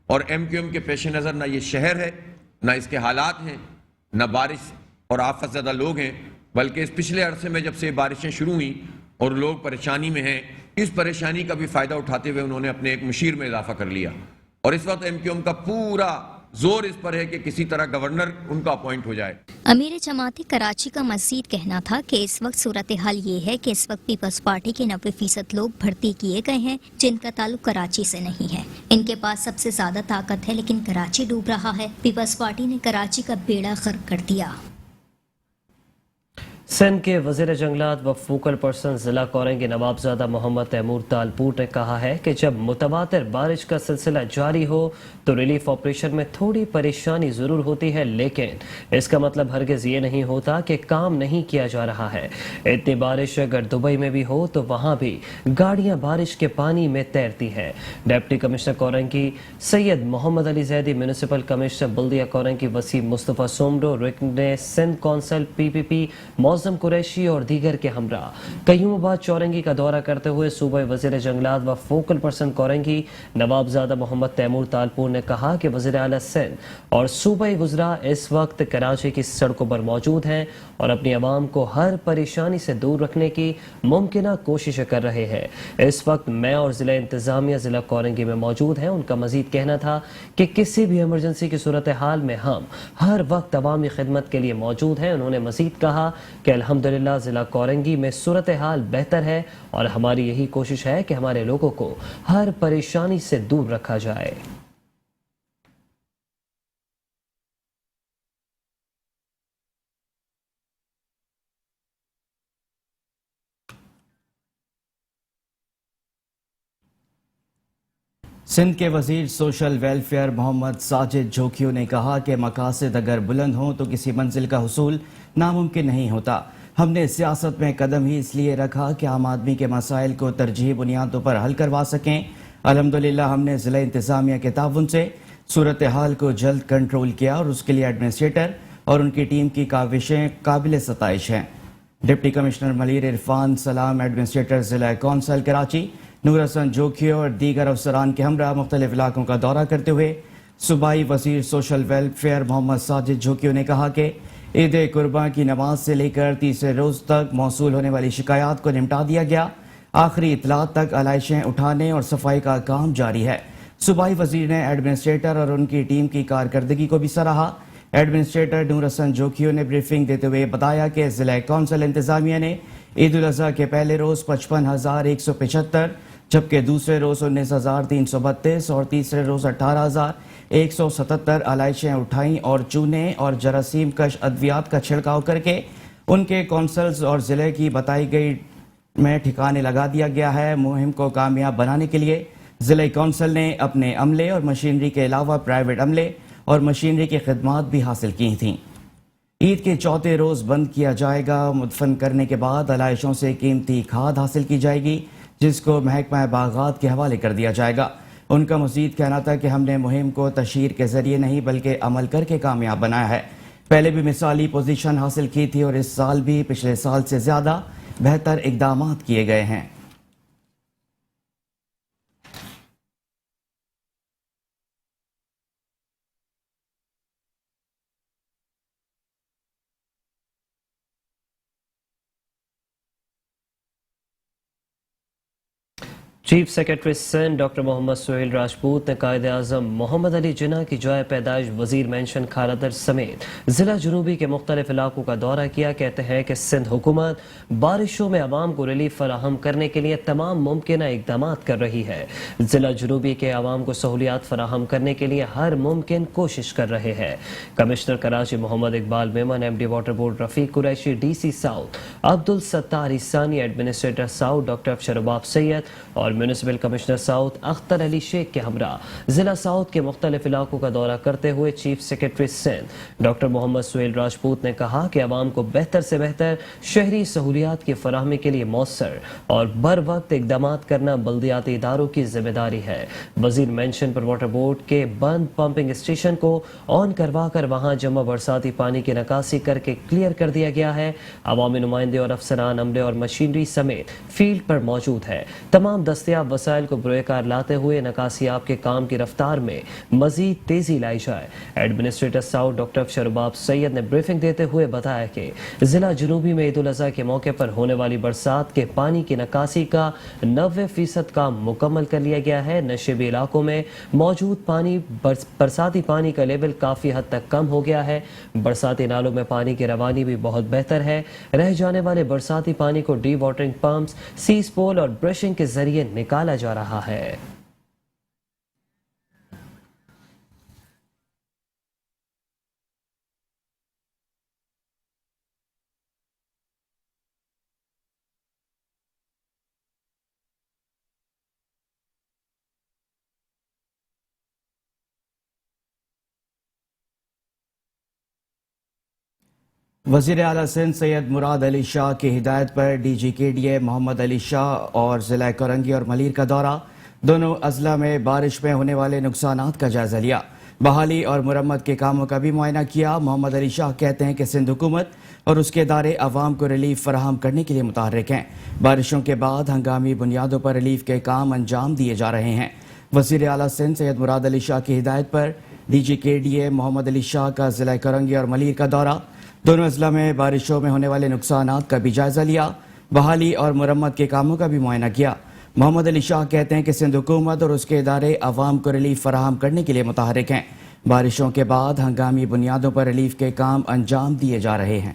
Speaker 21: और एमक्यूएम के पेश नज़र ना ये शहर है, ना इसके हालात हैं, ना बारिश और आफत ज़्यादा लोग हैं, बल्कि इस पिछले अरसे में जब से बारिशें शुरू हुई और लोग परेशानी में हैं, इस परेशानी का भी फ़ायदा उठाते हुए उन्होंने अपने एक मुशीर में इजाफा कर लिया। और इस वक्त एमक्यूएम का पूरा जोर इस पर है कि किसी तरह गवर्नर उनका अपॉइंट हो जाए।
Speaker 12: अमीर जमाती कराची का मजीद कहना था कि इस वक्त सूरत हाल ये है कि इस वक्त पीपल्स पार्टी के 90% लोग भर्ती किए गए हैं जिनका ताल्लुक कराची से नहीं है। इनके पास सबसे ज्यादा ताकत है, लेकिन कराची डूब रहा है। पीपल्स पार्टी ने कराची का बेड़ा गर्क कर दिया।
Speaker 2: सिंध के वज़ीर जंगलात व फोकल पर्सन जिला कोरंगी नवाबजादा मोहम्मद तैमूर तालपुर ने कहा है कि जब मुतवातिर बारिश का सिलसिला जारी हो तो रिलीफ ऑपरेशन में थोड़ी परेशानी जरूर होती है, लेकिन इसका मतलब हरगिज ये नहीं होता कि काम नहीं किया जा रहा है। इतनी बारिश अगर दुबई में भी हो तो वहाँ भी गाड़ियाँ बारिश के पानी में तैरती हैं। Deputy commissioner Korangi Syed Mohammad Ali Zaidi, municipal commissioner बल्दिया कोरंगी वसीम मुस्तफ़ा सोमरो, रुकन सिंध कौंसिल PPP मौज़म कुरैशी और दीगर के हमरा कयूमाबाद चौरंगी का दौरा करते हुए सूबाई वज़ीर जंगलात व फोकल पर्सन कोरंगी नवाबजादा मोहम्मद तैमूर तालपुर ने कहा कि वज़ीर आला सिंध और सूबाई वज़रा इस वक्त कराची की सड़कों पर मौजूद हैं और अपनी आवाम को हर परेशानी से दूर रखने की मुमकिन कोशिश कर रहे हैं। इस वक्त मैं और ज़िला इंतज़ामिया ज़िला कोरंगी में मौजूद हैं। उनका मजीद कहना था कि किसी भी इमरजेंसी की सूरत हाल में हम हर वक्त अवामी खिदमत के लिए मौजूद हैं। उन्होंने मजीद कहा कि अल्हम्दुलिल्लाह ज़िला कोरंगी में सूरत हाल बेहतर है और हमारी यही कोशिश है कि हमारे लोगों को हर परेशानी से दूर रखा जाए।
Speaker 1: सिंध के वजीर सोशल वेलफेयर मोहम्मद साजिद जोखियो ने कहा कि मकासद अगर बुलंद हों तो किसी मंजिल का हुसूल नामुमकिन नहीं होता। हमने सियासत में कदम ही इसलिए रखा कि आम आदमी के मसाइल को तरजीही बुनियादों पर हल करवा सकें। अल्हम्दुलिल्लाह हमने ज़िला इंतज़ामिया के ताउन से सूरत हाल को जल्द कंट्रोल किया और उसके लिए एडमिनिस्ट्रेटर और उनकी टीम की काविशें काबिल सताइश हैं। डिप्टी कमिश्नर मलीर इरफान सलाम, एडमिनिस्ट्रेटर ज़िला कौंसिल कराची नूर हसन जोखियो और दीगर अफसरान के हमरा मुख्तलिफ इलाकों का दौरा करते हुए सूबाई वजीर सोशल वेलफेयर मोहम्मद साजिद जोखियो ने कहा कि عید قربان کی نماز سے لے کر تیسرے روز تک موصول ہونے والی شکایات کو نمٹا دیا گیا. آخری اطلاعات تک علائشیں اٹھانے اور صفائی کا کام جاری ہے. صوبائی وزیر نے ایڈمنسٹریٹر اور ان کی ٹیم کی کارکردگی کو بھی سراہا. ایڈمنسٹریٹر نور حسن جوکھیو نے بریفنگ دیتے ہوئے بتایا کہ ضلع کونسل انتظامیہ نے عید الاضحیٰ کے پہلے روز 55,175 جبکہ دوسرے روز 19,332 اور تیسرے روز 18,177 علائشیں اٹھائیں اور چونے اور جراثیم کش ادویات کا چھڑکاؤ کر کے ان کے کونسلز اور ضلع کی بتائی گئی میں ٹھکانے لگا دیا گیا ہے. مہم کو کامیاب بنانے کے لیے ضلع کونسل نے اپنے عملے اور مشینری کے علاوہ پرائیویٹ عملے اور مشینری کی خدمات بھی حاصل کی تھیں. عید کے چوتھے روز بند کیا جائے گا. مدفن کرنے کے بعد علائشوں سے قیمتی کھاد حاصل کی جائے گی جس کو محکمہ باغات کے حوالے کر دیا جائے گا. ان کا مزید کہنا تھا کہ ہم نے مہم کو تشہیر کے ذریعے نہیں بلکہ عمل کر کے کامیاب بنایا ہے. پہلے بھی مثالی پوزیشن حاصل کی تھی اور اس سال بھی پچھلے سال سے زیادہ بہتر اقدامات کیے گئے ہیں.
Speaker 2: چیف سیکرٹری سندھ ڈاکٹر محمد سہیل راجپوت نے قائد اعظم محمد علی جناح کی جائے پیدائش وزیر مینشن کھارادر سمیت ضلع جنوبی کے مختلف علاقوں کا دورہ کیا. کہتے ہیں کہ سندھ حکومت بارشوں میں عوام کو ریلیف فراہم کرنے کے لیے تمام ممکنہ اقدامات کر رہی ہے. ضلع جنوبی کے عوام کو سہولیات فراہم کرنے کے لیے ہر ممکن کوشش کر رہے ہیں. Commissioner Karachi Muhammad Iqbal Memon, M D water board Rafiq Qureshi, D C south Abdul Sattar Isani, administrator south doctor Afsharbab Syed اور municipal commissioner south Akhtar Ali Sheikh کے ہمراہ ضلع ساؤتھ کے مختلف علاقوں کا دورہ کرتے ہوئے چیف سیکرٹری سندھ ڈاکٹر محمد سہیل راجپوت نے کہا کہ عوام کو بہتر سے بہتر شہری سہولیات کی فراہمی کے لیے مؤثر اور بر وقت اقدامات کرنا بلدیاتی اداروں کی ذمہ داری ہے. وزیر مینشن پر واٹر بورڈ کے بند پمپنگ اسٹیشن کو آن کروا کر وہاں جمع برساتی پانی کی نکاسی کر کے کلیئر کر دیا گیا ہے. عوامی نمائندے اور افسران عملے اور مشینری سمیت فیلڈ پر موجود ہے. تمام دستیاب وسائل کو بروئے کار لاتے ہوئے نکاسیاب کے کام کی رفتار میں مزید تیزی لائی جائے. ایڈمنسٹریٹر ساؤتھ ڈاکٹر افشرباب سید نے بریفنگ دیتے ہوئے بتایا کہ ضلع جنوبی میں عید الاضحیٰ کے موقع پر ہونے والی برسات کے پانی کی نکاسی کا 90% کام مکمل کر لیا گیا ہے. نشیبی علاقوں میں موجود برساتی پانی کا لیول کافی حد تک کم ہو گیا ہے. برساتی نالوں میں پانی کی روانی بھی بہت بہتر ہے. رہ جانے والے برساتی پانی کو ڈی واٹرنگ پمپس، سیز پول اور برشنگ کے ذریعے نکالا جا رہا ہے.
Speaker 1: وزیر اعلیٰ سندھ سید مراد علی شاہ کی ہدایت پر ڈی جی کے ڈی اے محمد علی شاہ اور ضلع کرنگی اور ملیر کا دورہ دونوں اضلاع میں بارش میں ہونے والے نقصانات کا جائزہ لیا. بحالی اور مرمت کے کاموں کا بھی معائنہ کیا. محمد علی شاہ کہتے ہیں کہ سندھ حکومت اور اس کے ادارے عوام کو ریلیف فراہم کرنے کے لیے متحرک ہیں. بارشوں کے بعد ہنگامی بنیادوں پر ریلیف کے کام انجام دیے جا رہے ہیں. وزیر اعلیٰ سندھ سید مراد علی شاہ کی ہدایت پر ڈی جی کے ڈی اے محمد علی شاہ کا ضلع کرنگی اور ملیر کا دورہ دونوں اضلاع میں بارشوں میں ہونے والے نقصانات کا بھی جائزہ لیا. بحالی اور مرمت کے کاموں کا بھی معائنہ کیا. محمد علی شاہ کہتے ہیں کہ سندھ حکومت اور اس کے ادارے عوام کو ریلیف فراہم کرنے کے لیے متحرک ہیں. بارشوں کے بعد ہنگامی بنیادوں پر ریلیف کے کام انجام دیے جا رہے ہیں.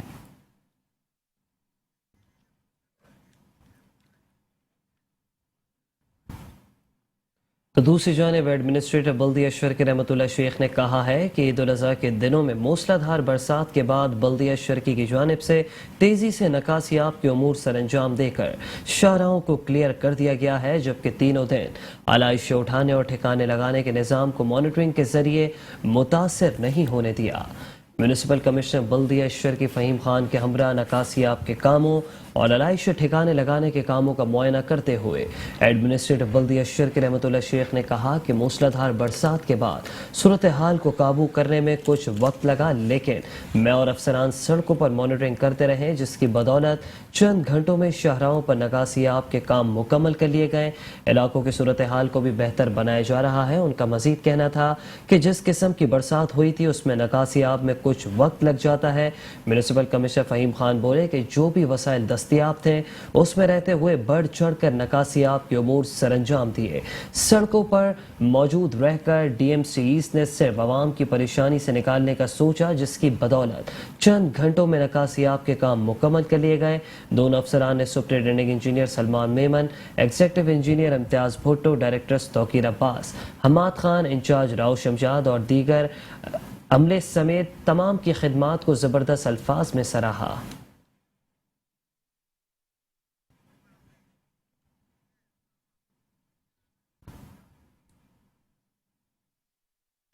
Speaker 2: تو دوسری جانب ایڈمنسٹریٹر بلدی اشرکی رحمت اللہ شیخ نے کہا ہے کہ عید الاضحیٰ کے دنوں میں موسلا دھار برسات کے بعد بلدی اشرکی کی جانب سے تیزی سے نکاسیاب کے امور سر انجام دے کر شاہراہوں کو کلیئر کر دیا گیا ہے، جبکہ تینوں دن علائشیں اٹھانے اور ٹھکانے لگانے کے نظام کو مانیٹرنگ کے ذریعے متاثر نہیں ہونے دیا. میونسپل کمشنر بلدیہ اشرکی فہیم خان کے ہمراہ نکاسیاب کے کاموں اور علائش ٹھکانے لگانے کے کاموں کا معائنہ کرتے ہوئے ایڈمنسٹریٹر بلدیہ اشرکی رحمت اللہ شیخ نے کہا کہ موسلادھار برسات کے بعد صورتحال کو قابو کرنے میں کچھ وقت لگا، لیکن میں اور افسران سڑکوں پر مانیٹرنگ کرتے رہے، جس کی بدولت چند گھنٹوں میں شاہراہوں پر نکاسیاب کے کام مکمل کر لیے گئے. علاقوں کی صورتحال کو بھی بہتر بنایا جا رہا ہے. ان کا مزید کہنا تھا کہ جس قسم کی برسات ہوئی تھی اس میں نکاسیاب میں کچھ وقت لگ جاتا ہے۔ میونسپل کمشنر فہیم خان بولے کہ جو بھی وسائل دستیاب تھے اس میں رہتے ہوئے بڑھ چڑھ کر نکاسیاب کے امور سر انجام دیے۔ سڑکوں پر موجود رہ کر ڈی ایم سی ایسٹ نے صرف عوام کی پریشانی سے نکالنے کا سوچا، جس کی بدولت چند گھنٹوں میں نکاسیاب کے کام مکمل کر لیے گئے۔ دونوں افسران نے superintending engineer Salman Memon, executive engineer Imtiaz Bhutto, directors Tauqeer Abbas, Hammad Khan, incharge Rao Shamshad اور دیگر عملے سمیت تمام کی خدمات کو زبردست الفاظ میں سراہا۔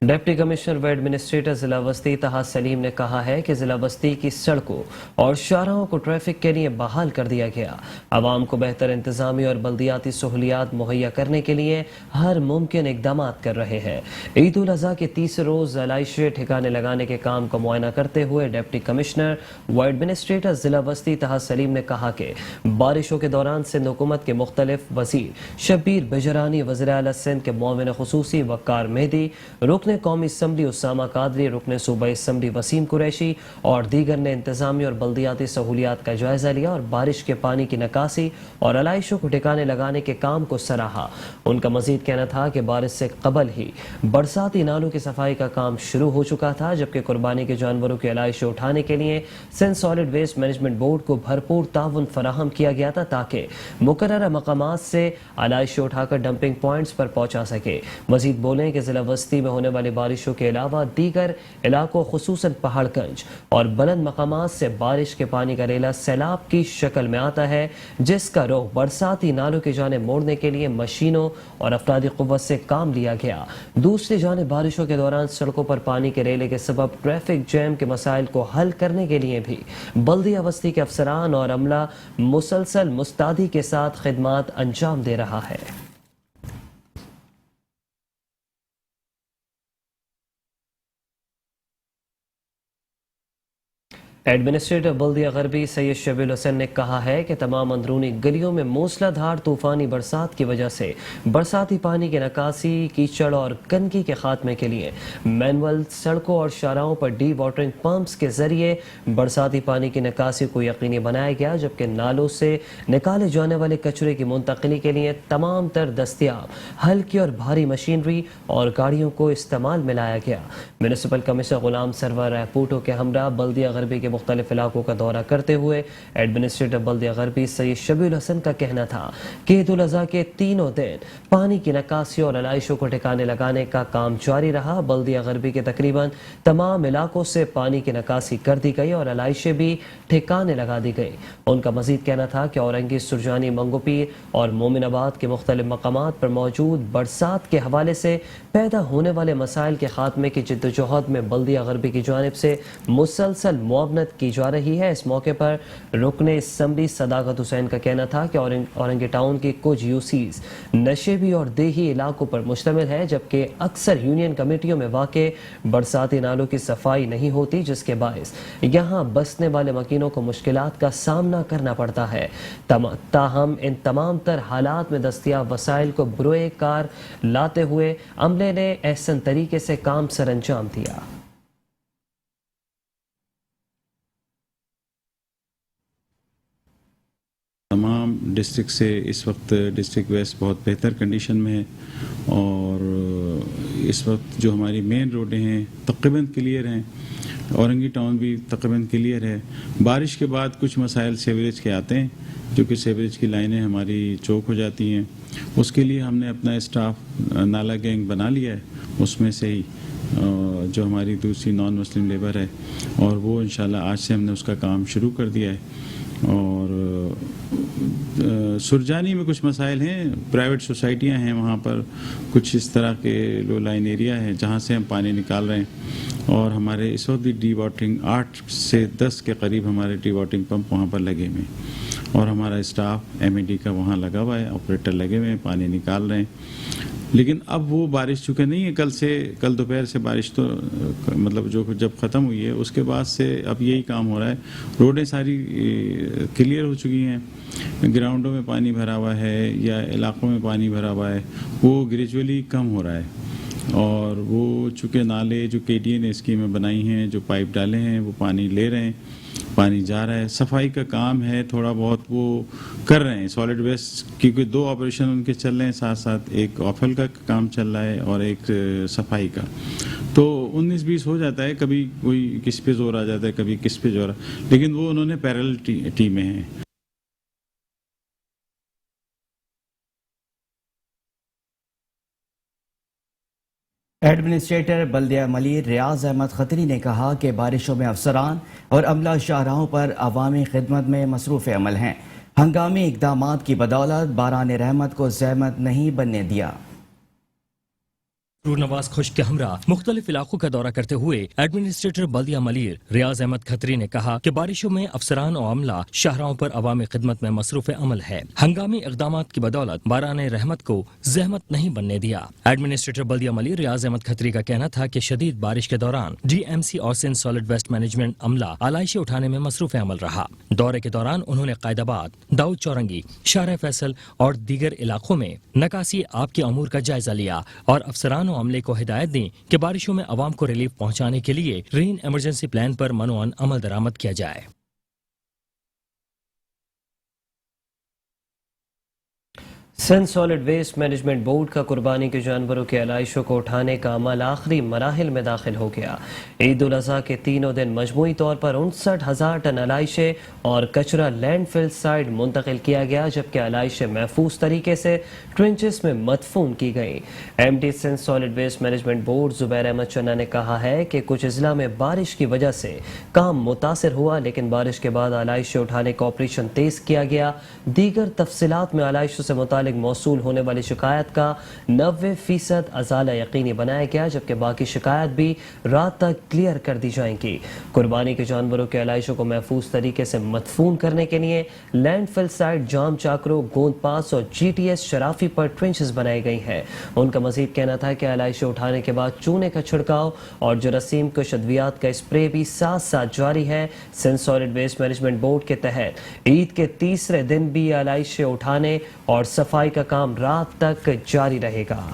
Speaker 2: ڈپٹی کمشنر و ایڈمنسٹریٹر ضلع وسطی طہا سلیم نے کہا ہے کہ ضلع وسطی کی سڑکوں اور شاہراہوں کو ٹریفک کے لیے بحال کر دیا گیا۔ عوام کو بہتر انتظامی اور بلدیاتی سہولیات مہیا کرنے کے لیے ہر ممکن اقدامات کر رہے ہیں۔ عید الاضحیٰ کے تیسرے روز علائشیں ٹھکانے لگانے کے کام کا معائنہ کرتے ہوئے ڈپٹی کمشنر و ایڈمنسٹریٹر ضلع وسطی طہا سلیم نے کہا کہ بارشوں کے دوران سندھ حکومت کے مختلف وزیر شبیر بجرانی، وزیر اعلیٰ سندھ کے معاون خصوصی وقار مہدی، رکن قومی اسمبلی اسامہ قادری، رکن صوبائی اسمبلی وسیم قریشی اور دیگر نے انتظامی اور بلدیاتی سہولیات کا جائزہ لیا اور بارش کے پانی کی نکاسی اور علائشوں کو ٹھکانے لگانے کے کام کو سراہا۔ ان کا مزید کہنا تھا کہ بارش سے قبل ہی برساتی نالوں کی صفائی کا کام شروع ہو چکا تھا، جبکہ قربانی کے جانوروں کی علائشیں اٹھانے کے لیے Sindh solid waste management board کو بھرپور تعاون فراہم کیا گیا تھا تاکہ مقررہ مقامات سے علائشیں اٹھا کر ڈمپنگ پوائنٹس پر پہنچا سکے۔ مزید بولیں کہ ضلع وسطی میں ہونے والی بارشوں کے علاوہ دیگر علاقوں خصوصاً پہاڑ گنج اور بلند مقامات سے بارش کے پانی کا ریلا سیلاب کی شکل میں آتا ہے، جس کا رخ برساتی نالوں کی جانب موڑنے کے لیے مشینوں اور افرادی قوت سے کام لیا گیا۔ دوسری جانب بارشوں کے دوران سڑکوں پر پانی کے ریلے کے سبب ٹریفک جیم کے مسائل کو حل کرنے کے لیے بھی بلدیہ وسطی کے افسران اور عملہ مسلسل مستعدی کے ساتھ خدمات انجام دے رہا ہے۔ ایڈمنسٹریٹر بلدیہ غربی سید شبیر الحسن نے کہا ہے کہ تمام اندرونی گلیوں میں موسلا دھار طوفانی برسات کی وجہ سے برساتی پانی کی نکاسی، کیچڑ اور گندگی کے خاتمے کے لیے مینول سڑکوں اور شاہراہوں پر ڈی واٹرنگ پمپس کے ذریعے برساتی پانی کی نکاسی کو یقینی بنایا گیا، جبکہ نالوں سے نکالے جانے والے کچرے کی منتقلی کے لیے تمام تر دستیاب ہلکی اور بھاری مشینری اور گاڑیوں کو استعمال میں لایا گیا۔ میونسپل کمشنر غلام سرور رائے کے ہمراہ بلدیہ غربی کے مختلف علاقوں کا دورہ کرتے ہوئے ایڈمنسٹریٹر بلدیہ غربی سید شبیر الحسن کا کہنا تھا کہ عید الاضحیٰ کے تینوں دن پانی کی نکاسی اور علائشوں کو ٹھکانے لگانے کا کام جاری رہا۔ بلدیہ غربی کے تقریباً تمام علاقوں سے پانی کی نکاسی کر دی گئی اور علائشیں بھی ٹھکانے لگا دی گئی۔ ان کا مزید کہنا تھا کہ اورنگی، سرجانی، منگو پیر اور مومن آباد کے مختلف مقامات پر موجود برسات کے حوالے سے پیدا ہونے والے مسائل کے خاتمے کی جدوجہد میں بلدیہ غربی کی جانب سے مسلسل معاونت کی جا رہی ہے۔ اس موقع پر رکن اسمبلی صداقت حسین کا کہنا تھا کہ اورنگی ٹاؤن کی کچھ یوسیز نشیبی اور دیہی علاقوں پر مشتمل ہے، جبکہ اکثر یونین کمیٹیوں میں واقع برساتی نالوں کی صفائی نہیں ہوتی، جس کے باعث یہاں بسنے والے مکینوں کو مشکلات کا سامنا کرنا پڑتا ہے۔ تاہم ان تمام تر حالات میں دستیاب وسائل کو بروئے کار لاتے ہوئے عملے نے احسن طریقے سے کام سر انجام دیا۔
Speaker 4: تمام ڈسٹرکٹ سے اس وقت ڈسٹرکٹ ویسٹ بہت بہتر کنڈیشن میں ہے اور اس وقت جو ہماری مین روڈیں ہیں تقریباً کلیئر ہیں، اورنگی ٹاؤن بھی تقریباً کلیئر ہے۔ بارش کے بعد کچھ مسائل سیوریج کے آتے ہیں، جو کہ سیوریج کی لائنیں ہماری چوک ہو جاتی ہیں، اس کے لیے ہم نے اپنا اسٹاف نالا گینگ بنا لیا ہے، اس میں سے ہی جو ہماری دوسری نان مسلم لیبر ہے، اور وہ انشاءاللہ آج سے ہم نے اس کا کام شروع کر دیا ہے۔ اور سرجانی میں کچھ مسائل ہیں، پرائیویٹ سوسائٹیاں ہیں، وہاں پر کچھ اس طرح کے لو لائن ایریا ہے جہاں سے ہم پانی نکال رہے ہیں، اور ہمارے اس وقت بھی ڈی واٹرنگ 8 سے 10 کے قریب ہمارے ڈی واٹرنگ پمپ وہاں پر لگے ہوئے ہیں، اور ہمارا اسٹاف ایم اے ڈی کا وہاں لگا ہوا ہے، آپریٹر لگے ہوئے ہیں، پانی نکال رہے ہیں۔ لیکن اب وہ بارش چونکہ نہیں ہے، کل دوپہر سے بارش تو مطلب جب ختم ہوئی ہے اس کے بعد سے اب یہی کام ہو رہا ہے۔ روڈیں ساری کلیئر ہو چکی ہیں، گراؤنڈوں میں پانی بھرا ہوا ہے یا علاقوں میں پانی بھرا ہوا ہے، وہ گریجولی کم ہو رہا ہے، اور وہ چونکہ نالے جو KDA نے اسکیمیں بنائی ہیں, جو پائپ ڈالے ہیں, وہ پانی لے رہے ہیں, پانی جا رہا ہے. صفائی کا کام ہے, تھوڑا بہت وہ کر رہے ہیں سالڈ ویسٹ, کیونکہ 2 آپریشن ان کے چل رہے ہیں ساتھ ساتھ, ایک آفل کا کام چل رہا ہے اور ایک صفائی کا. تو 19-20 ہو جاتا ہے, کبھی کوئی کس پہ زور آ جاتا ہے, کبھی کس پہ زور, لیکن وہ انہوں نے پیرل ٹیمیں ہیں.
Speaker 1: ایڈمنسٹریٹر بلدیہ ملیر ریاض احمد خطری نے کہا کہ بارشوں میں افسران اور عملہ شاہراہوں پر عوامی خدمت میں مصروف عمل ہیں. ہنگامی اقدامات کی بدولت باران رحمت کو زحمت نہیں بننے دیا.
Speaker 5: سرور نواز خشک کے ہمراہ مختلف علاقوں کا دورہ کرتے ہوئے ایڈمنسٹریٹر بلدیہ ملیر ریاض احمد کھتری نے کہا کہ بارشوں میں افسران اور عملہ شاہراہوں پر عوامی خدمت میں مصروف عمل ہے. ہنگامی اقدامات کی بدولت باران رحمت کو زحمت نہیں بننے دیا. ایڈمنسٹریٹر بلدیہ ملیر ریاض احمد کھتری کا کہنا تھا کہ شدید بارش کے دوران DMC اور سندھ سالڈ ویسٹ مینجمنٹ عملہ آلائشیں اٹھانے میں مصروف عمل رہا. دورے کے دوران انہوں نے قائد آباد, داؤد چورنگی, شارع فیصل اور دیگر علاقوں میں نکاسی آب کے امور کا جائزہ لیا اور افسران و عملے کو ہدایت دیں کہ بارشوں میں عوام کو ریلیف پہنچانے کے لیے رین ایمرجنسی پلان پر منوعاً عمل درآمد کیا جائے.
Speaker 2: Sindh solid waste management board کا قربانی کے جانوروں کے علائشوں کو اٹھانے کا عمل آخری مراحل میں داخل ہو گیا. عید الاضحیٰ کے تینوں دن مجموعی طور پر 59,000 ٹن علائشیں اور کچرا لینڈ فل سائڈ منتقل کیا گیا, جبکہ علائشیں محفوظ طریقے سے ٹرنچز میں مدفون کی گئیں. MD Sindh solid waste management board Zubair Ahmed Channa نے کہا ہے کہ کچھ اضلاع میں بارش کی وجہ سے کام متاثر ہوا, لیکن بارش کے بعد علائشیں اٹھانے کا آپریشن تیز کیا گیا. دیگر تفصیلات میں علائشوں سے متعلق موصول ہونے والی شکایت کا 90% ازالہ یقینی بنایا گیا, جبکہ باقی شکایت بھی رات تک کلیئر کر دی جائیں گی. قربانی کے جانوروں کے علائشوں کو محفوظ طریقے سے مدفون کرنے کے لیے لینڈ فل سائٹ جام چاکرو, گوند پاس اور GTS شرافی پر ٹرنچز بنائی گئی ہیں. ان کا مزید کہنا تھا کہ علائشیں اٹھانے کے بعد چونے کا چھڑکاؤ اور جراثیم کش ادویات کا اسپرے بھی ساتھ ساتھ جاری ہے. Sindh solid waste management board کے تحت عید کے تیسرے دن بھی علائشیں اٹھانے اور صفائی کا کام رات تک جاری رہے گا.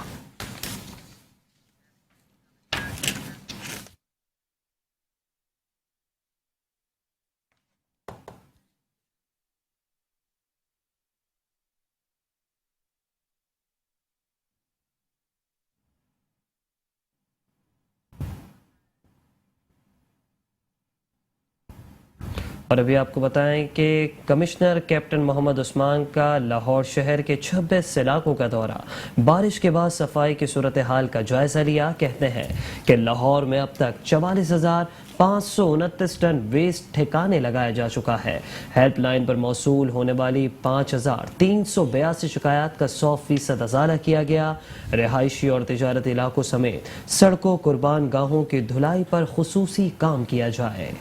Speaker 2: اور ابھی آپ کو بتائیں کہ کمشنر کیپٹن محمد عثمان کا لاہور شہر کے 26 علاقوں کا دورہ, بارش کے بعد صفائی کی صورتحال کا جائزہ لیا. کہتے ہیں کہ لاہور میں اب تک 44,529 ٹن ویسٹ ٹھکانے لگایا جا چکا ہے. ہیلپ لائن پر موصول ہونے والی 5,382 شکایات کا 100% ازالہ کیا گیا. رہائشی اور تجارتی علاقوں سمیت سڑکوں, قربان گاہوں کی دھلائی پر خصوصی کام کیا جائے.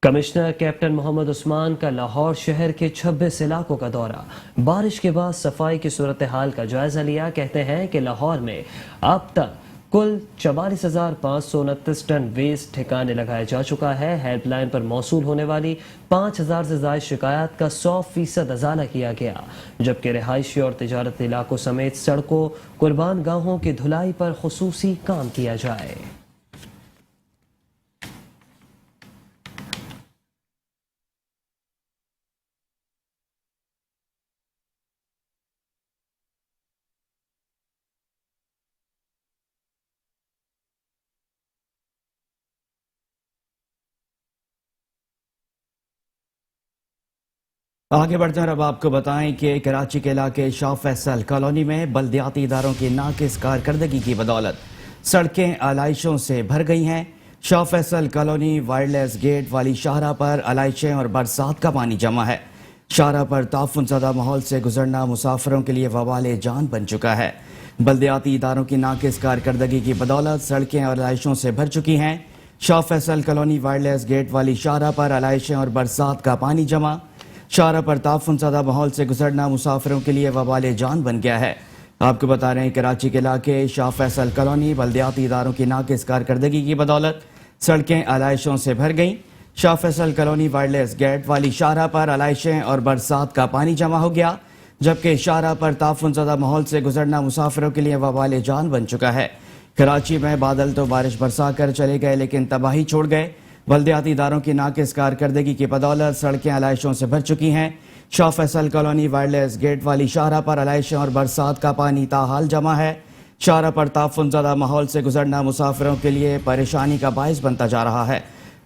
Speaker 2: کمشنر کیپٹن محمد عثمان کا لاہور شہر کے 26 علاقوں کا دورہ, بارش کے بعد صفائی کی صورتحال کا جائزہ لیا. کہتے ہیں کہ لاہور میں اب تک کل 44,529 ٹن ویسٹ ٹھکانے لگایا جا چکا ہے. ہیلپ لائن پر موصول ہونے والی 5,000 سے زائد شکایات کا 100% ازالہ کیا گیا, جبکہ رہائشی اور تجارتی علاقوں سمیت سڑکوں, قربان گاہوں کی دھلائی پر خصوصی کام کیا جائے.
Speaker 1: آگے بڑھتے ہیں. اب آپ کو بتائیں کہ کراچی کے علاقے شاہ فیصل کالونی میں بلدیاتی اداروں کی ناقص کارکردگی کی بدولت سڑکیں علائشوں سے بھر گئی ہیں. شاہ فیصل کالونی وائرلیس گیٹ والی شاہراہ پر علائشیں اور برسات کا پانی جمع ہے. شاہراہ پر تعفن زدہ ماحول سے گزرنا مسافروں کے لیے وبال جان بن چکا ہے. بلدیاتی اداروں کی ناقص کارکردگی کی بدولت سڑکیں اور علائشوں سے بھر چکی ہیں. شاہ فیصل کالونی وائرلیس گیٹ والی شاہراہ پر علائشیں اور برسات کا پانی جمع. شاہراہ پر تعفن زدہ ماحول سے گزرنا مسافروں کے لیے وبال جان بن گیا ہے. آپ کو بتا رہے ہیں کراچی کے علاقے شاہ فیصل کالونی بلدیاتی اداروں کی ناقص کارکردگی کی بدولت سڑکیں علائشوں سے بھر گئیں. شاہ فیصل کالونی وائرلیس گیٹ والی شاہراہ پر علائشیں اور برسات کا پانی جمع ہو گیا, जबकि शाहराह पर ताफुन ज़दा माहौल से गुजरना मुसाफिरों के लिए वबाल जान बन चुका है। कराची में बादल तो बारिश बरसा कर चले गए लेकिन तबाही छोड़ गए। बल्दियाती इदारों की नाकिस कारकर्दगी की बदौलत सड़कें आलाइशों से भर चुकी हैं। Shah Faisal colony wireless gate वाली शाहराह पर आलाइशें और बरसात का पानी ताहाल जमा है। शाहराह पर ताफुन ज़दा माहौल से गुजरना मुसाफिरों के लिए परेशानी का बाइस बनता जा रहा है।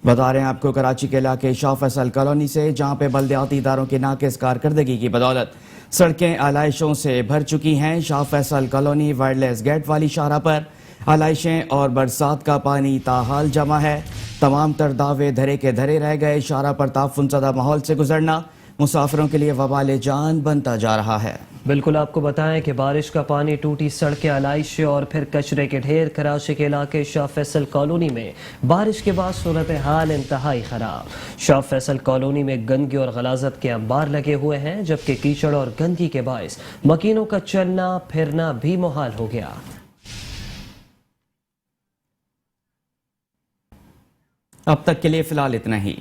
Speaker 1: बता रहे हैं आपको कराची के इलाके शाह फैसल कॉलोनी से, जहां पे बल्दियाती इदारों की नाकिस कारकर्दगी की बदौलत सड़कें आलाइशों से भर चुकी हैं। Shah Faisal colony wireless gate वाली शाहराह पर आलाइशें और बरसात का पानी ताहाल जमा है। तमाम तर दावे धरे के धरे रह गए। शाहराह पर ताफुन ज़दा माहौल से गुजरना मुसाफिरों के लिए वबाल जान बनता जा रहा है।
Speaker 2: बिल्कुल आपको बताएं कि बारिश का पानी, टूटी सड़कें, आलाइशें और फिर कचरे के ढेर। कराची के इलाके शाह फैसल कॉलोनी में बारिश के बाद सूरत हाल इंतहाई खराब। शाह फैसल कॉलोनी में गंदगी और गलाजत के अंबार लगे हुए हैं, जबकि कीचड़ और गंदगी के बायस मकीनों का चलना फिरना भी मुहाल हो गया।
Speaker 1: अब तक के लिए फिलहाल इतना ही।